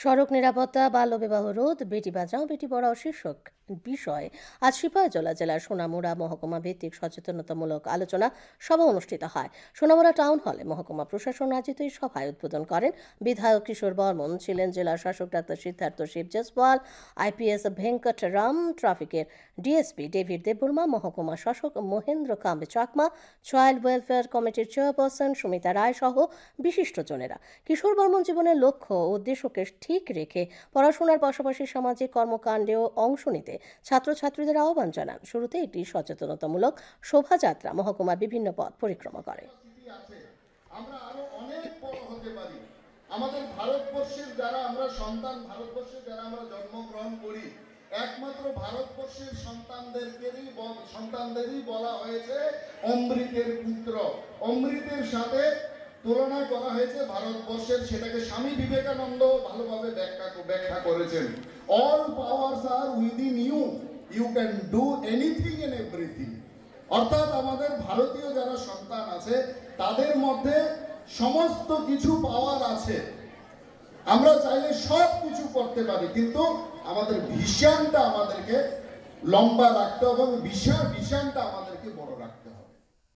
সড়ক নিরাপত্তা, বাল্যবিবাহ রোধ, বেটি বাঁচাও বেটি পড়াও শীর্ষক বিষয়ে আজ সিপাহীজলা জেলার সোনামুড়া মহকুমা ভিত্তিক সচেতনতামূলক আলোচনা সভা অনুষ্ঠিত হয়। সোনামুড়া টাউন হলে মহকুমা প্রশাসন আয়োজিত এই সভায় উদ্বোধন করেন বিধায়ক কিশোর বর্মন, ছিলেন জেলা শাসক ডাক্তার সিদ্ধার্থ শিব জসওয়াল, আইপিএস ভেঙ্কটরাম, ট্রাফিকের ডিএসপি ডেভিড দেববর্মা, মহকুমা শাসক মহেন্দ্র কাম্বে চাকমা, চাইল্ড ওয়েলফেয়ার কমিটির চেয়ারপারসন সুমিতা রায় সহ বিশিষ্টজনেরা। কিশোর বর্মন জীবনের লক্ষ্য ও উদ্দেশ্যকে ঠিক রেখে পড়াশোনার পাশাপাশি সামাজিক কর্মকাণ্ডেও অংশ নিতে ছাত্রছাত্রীদের আহ্বান জানান। শুরুতে একটি সচেতনতামূলক শোভাযাত্রা মহকুমার বিভিন্ন পথ পরিক্রমা করে। আমরা আরো অনেক বড় হতে পারি। আমাদের ভারতবর্ষের যারা আমরা সন্তান, ভারতবর্ষে যারা আমরা জন্মগ্রহণ করি, একমাত্র ভারতবর্ষের সন্তানদেরই বলা হয়েছে অমৃতের পুত্র। অমৃতের সাথে তুলনা করা হয়েছে ভারতবর্ষের, সেটাকে স্বামী বিবেকানন্দ ভালোভাবে ব্যাখ্যা করেছেন। All powers are within you, you can do anything and everything. অর্থাৎ আমাদের ভারতীয় যারা সন্তান আছে তাদের মধ্যে সমস্ত কিছু পাওয়ার আছে। আমরা চাইলে সব কিছু করতে পারি, কিন্তু আমাদের ভিশনটা আমাদেরকে লম্বা রাখতে হবে এবং ভিশনটা আমাদেরকে বড় রাখতে হবে।